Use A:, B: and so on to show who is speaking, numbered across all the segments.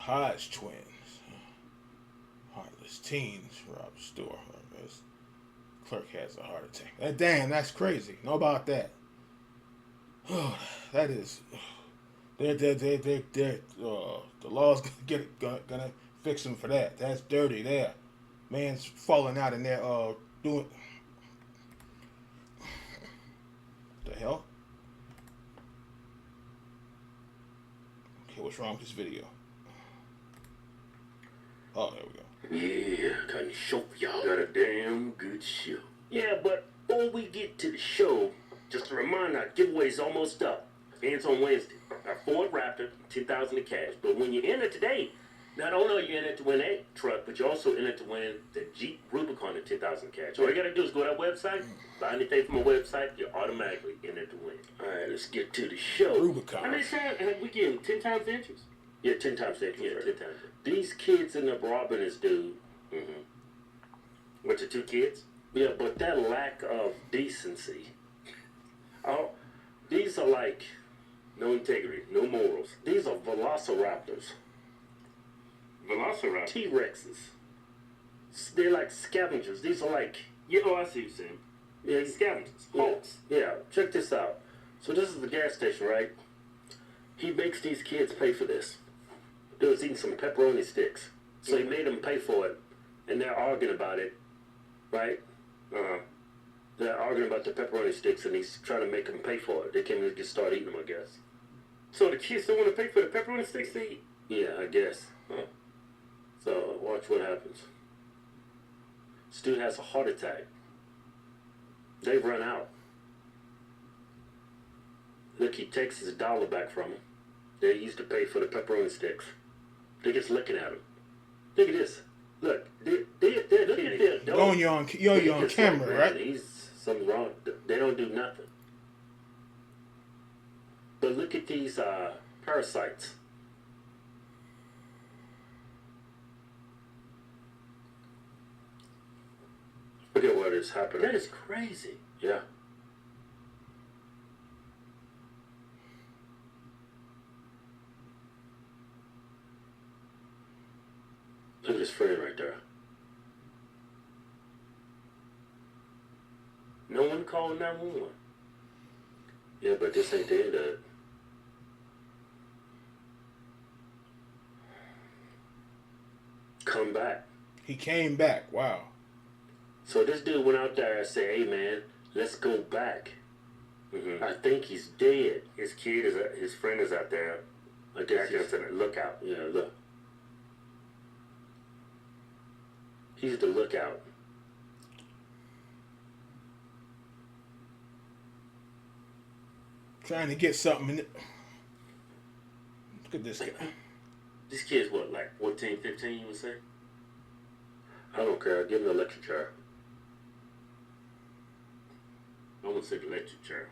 A: Hodge twins. Heartless teens rob store. Clerk has a heart attack. Damn, that's crazy. Know about that? That is. The law's gonna fix him for that. That's dirty there. Man's falling out in there doing the hell? Okay, what's wrong with this video? Oh, there we go.
B: Yeah, can show y'all got a damn good show. Yeah, but before we get to the show, just a reminder, our giveaway's almost up. Ends on Wednesday. Our Ford Raptor, $10,000 in cash. But when you enter today, not only are you in it to win a truck, but you also in it to win the Jeep Rubicon at $10,000 cash. All you gotta do is go to our website, buy anything from our website, you're automatically in it to win. All right, let's get to the show.
A: Rubicon.
B: How many times have we given 10 times the interest? Yeah, 10 times the interest. Yeah, 10 times. These kids end up robbing this dude. Mm-hmm. What's your two kids? Yeah, but that lack of decency. Oh, these are like no integrity, no morals. These are velociraptors. Velociraptors? T-Rexes. They're like scavengers. These are like... Yeah, oh, I see what you're saying. Yeah, scavengers. Hawks. Yeah, check this out. So this is the gas station, right? He makes these kids pay for this. They was eating some pepperoni sticks. So he made them pay for it. And they're arguing about it. Right? They're arguing about the pepperoni sticks and he's trying to make them pay for it. They can't even just start eating them, I guess. So the kids don't want to pay for the pepperoni sticks to eat? Yeah, I guess. Huh. So watch what happens. This dude has a heart attack. They've run out. Look, he takes his dollar back from him. They used to pay for the pepperoni sticks. They're just looking at him. Look at this. Look, they're looking at their dog.
A: You're on camera,
B: like,
A: right?
B: Something's wrong. They don't do nothing. But look at these parasites. Forget what is happening. That is crazy. Yeah. Look at his friend right there. No one called 911. Yeah, but this ain't the end of it. Come back.
A: He came back. Wow.
B: So this dude went out there and said, "Hey man, let's go back." Mm-hmm. I think he's dead. His kid is, his friend is out there. I guess he's in a lookout. Yeah, look. He's the lookout.
A: Trying to get something in it. Look at this guy.
B: This kid's what, like 14, 15, you would say? I don't care. Give him the electric chair. I wouldn't say the electric chair.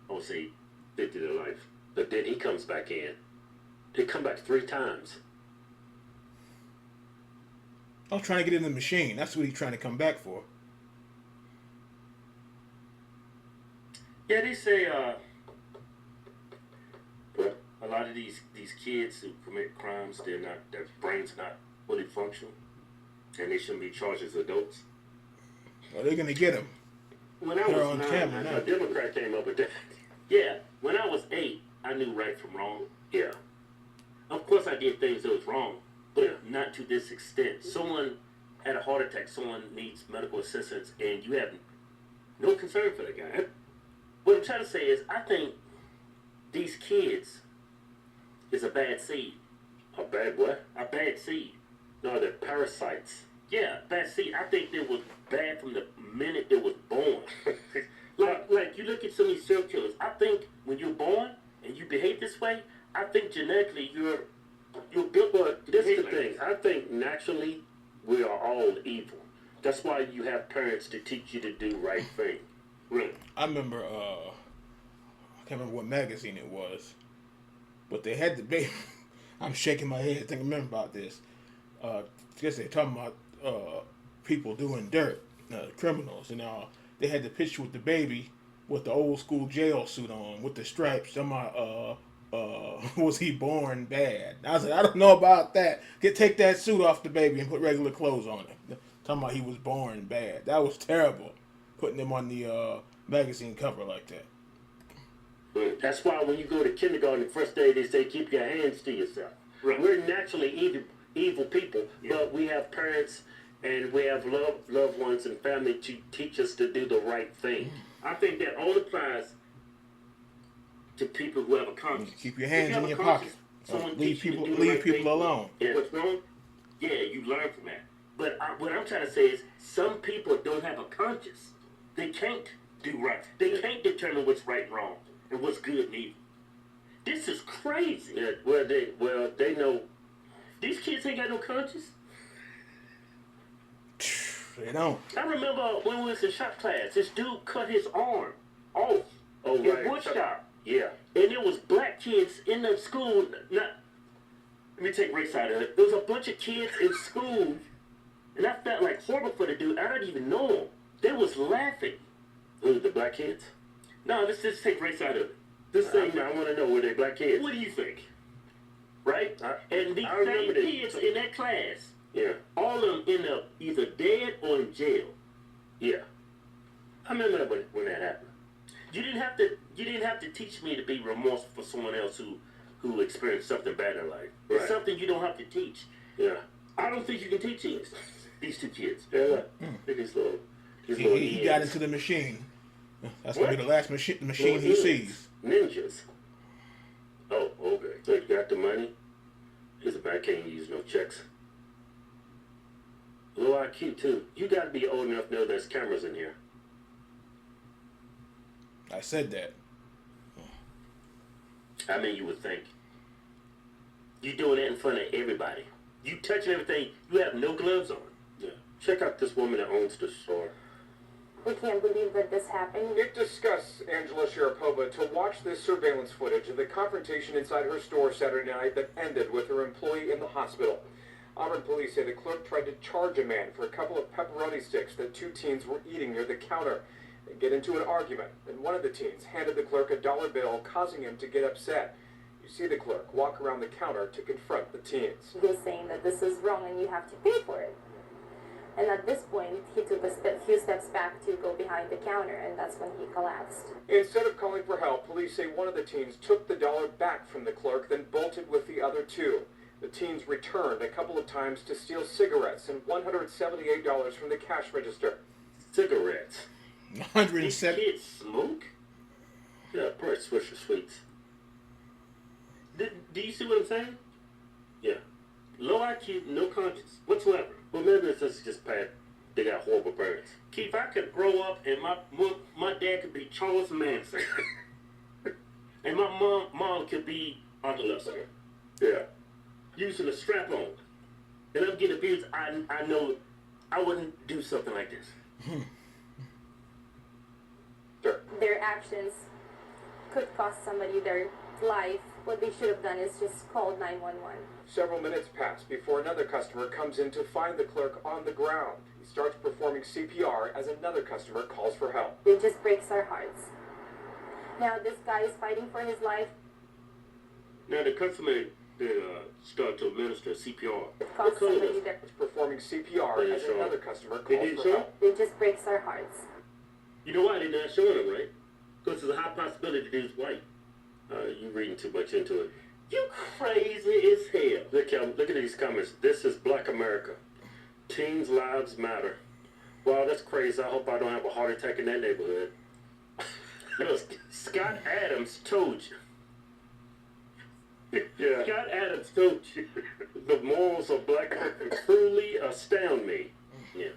B: I would say 50 to life. But then he comes back in. They come back 3 times.
A: I was trying to get in the machine. That's what he's trying to come back for.
B: Yeah, they say a lot of these kids who commit crimes, their brains not fully functional, and they shouldn't be charged as adults.
A: Well, they're gonna get him.
B: When I was 9, a Democrat came up with that. Yeah, when I was 8, I knew right from wrong. Yeah, of course I did things that was wrong, but not to this extent. Someone had a heart attack. Someone needs medical assistance, and you have no concern for the guy. What I'm trying to say is, I think these kids is a bad seed. A bad what? A bad seed. No, they're parasites. Yeah, bad seed. I think they was bad from the minute they was born. like you look at some of these serial killers. I think when you're born and you behave this way, I think genetically you're built. But this is the thing. I think naturally we are all evil. That's why you have parents to teach you to do right thing. Really.
A: I remember, I can't remember what magazine it was, but they had the baby. I'm shaking my head thinking, remember about this. I guess they're talking about people doing dirt, criminals, and they had the picture with the baby with the old school jail suit on with the stripes. was he born bad? I said, I don't know about that. Take that suit off the baby and put regular clothes on him. Talking about he was born bad. That was terrible. Putting him on the magazine cover like that.
B: That's why when you go to kindergarten, the first day they say keep your hands to yourself. Right. We're naturally evil people, but we have parents and we have loved ones and family to teach us to do the right thing. I think that all applies to people who have a conscience.
A: Keep your hands in your pocket. Leave people alone.
B: Yeah. What's wrong? Yeah, you learn from that. But what I'm trying to say is some people don't have a conscience. They can't do right. They can't determine what's right and wrong and what's good and evil. This is crazy. Yeah, well, they know. These kids ain't got no conscience.
A: They don't.
B: I remember when we was in shop class, this dude cut his arm off in wood shop. Yeah. And there was black kids in the school. Let me take race out of it. There was a bunch of kids in school, and I felt like horrible for the dude. I don't even know him. They was laughing. Who, the black kids? No, let's just take race out of it. This thing, I want to know, were they black kids? What do you think? Right? And these same kids in that class, all of them end up either dead or in jail. Yeah. I remember when that happened. You didn't have to teach me to be remorseful for someone else who experienced something bad in life. It's something you don't have to teach. Yeah. I don't think you can teach these two kids. Yeah. Look at these little
A: he got into the machine. That's going to be the last machine he sees.
B: Ninjas. Oh, okay. So you got the money? Here's a back, can't use no checks. Low IQ, too. You got to be old enough to know there's cameras in here.
A: I said that.
B: I mean, you would think. You doing that in front of everybody. You touching everything. You have no gloves on. Yeah. Check out this woman that owns the store.
C: We can't believe that this happened.
D: It disgusts Angela Sharapova to watch this surveillance footage of the confrontation inside her store Saturday night that ended with her employee in the hospital. Auburn police say the clerk tried to charge a man for a couple of pepperoni sticks that two teens were eating near the counter. They get into an argument, and one of the teens handed the clerk a dollar bill, causing him to get upset. You see the clerk walk around the counter to confront the teens.
C: He's saying that this is wrong and you have to pay for it. And at this point, he took a few steps back to go behind the counter, and that's when he collapsed.
D: Instead of calling for help, police say one of the teens took the dollar back from the clerk, then bolted with the other two. The teens returned a couple of times to steal cigarettes and $178 from the cash register.
B: Cigarettes?
A: 107.
B: These kids smoke? Yeah, probably Swisher Sweets. Do you see what I'm saying? Yeah. Low IQ, no conscience whatsoever. Well, maybe it's just bad. They got horrible parents. Keith, I could grow up and my dad could be Charles Manson. And my mom could be Uncle Lester. Yeah. Using a strap-on. And I'm getting abused. I know I wouldn't do something like this.
D: Sure.
C: Their actions could cost somebody their life. What they should have done is just called 911.
D: Several minutes pass before another customer comes in to find the clerk on the ground. He starts performing CPR as another customer calls for help.
C: It just breaks our hearts. Now this guy is fighting for his life.
B: Now the customer start to administer CPR.
C: It costs somebody their...
D: He's performing CPR as another customer calls for help.
C: It just breaks our hearts.
B: You know why they're not showing him, right? Because there's a high possibility that he's white. You reading too much into it. You crazy as hell. Look at these comments. This is Black America. Teens' lives matter. Wow, that's crazy. I hope I don't have a heart attack in that neighborhood. Look, Scott Adams told you. Yeah. Scott Adams told you. The morals of black people truly astound me. Yeah.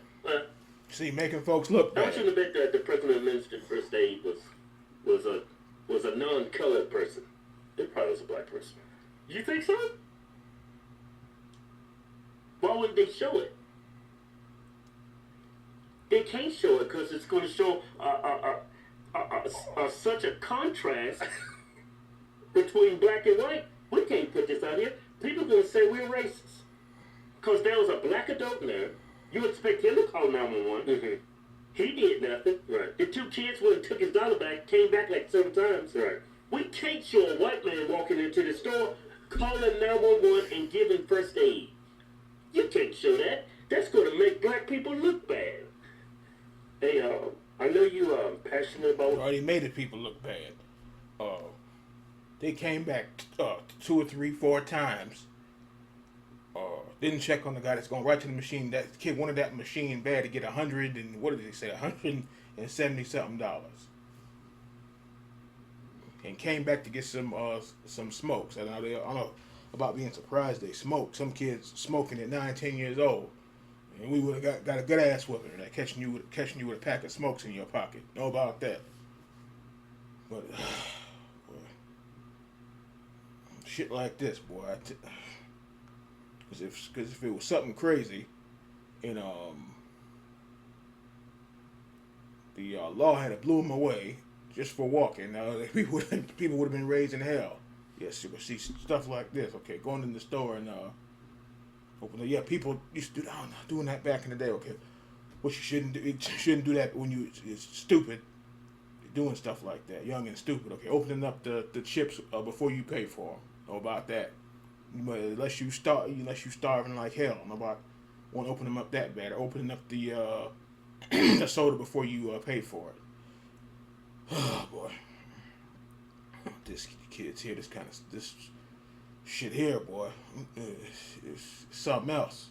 A: See, making folks look bad.
B: I want you to bet that the person who administered first aid was a non-colored person. It probably was a black person. You think so? Why wouldn't they show it? They can't show it because it's going to show such a contrast between black and white. We can't put this out here. People are going to say we're racist. Because there was a black adult in there. You expect him to call 911. Mm-hmm. He did nothing. Right. The two kids went and took his dollar back, came back like 7 times. Right. We can't show a white man walking into the store, calling 911 and giving first aid. You can't show that. That's going to make black people look bad. Hey, I know you passionate about.
A: Already made the people look bad. They came back 2 or 3, 4 times. Didn't check on the guy that's going right to the machine. That kid wanted that machine bad to get $100 and what did they say? $170 something. And came back to get some smokes. I don't know about being surprised they smoked. Some kids smoking at 9, 10 years old, and we would have got a good ass whooping. Like catching you with a pack of smokes in your pocket. Know about that? But boy, shit like this, boy. Because if it was something crazy, and the law had blew him away just for walking, people would have been raised in hell. Yes, you would see stuff like this. Okay, going in the store and open it. Yeah, people used to doing that back in the day. Okay, what you shouldn't do. You shouldn't do that when you're stupid. Doing stuff like that, young and stupid. Okay, opening up the chips before you pay for them. Know about that. Unless you starving like hell. Know about want to open them up that bad. Or opening up the the soda before you pay for it. Oh boy, this kids here, this shit here, boy, it's something else.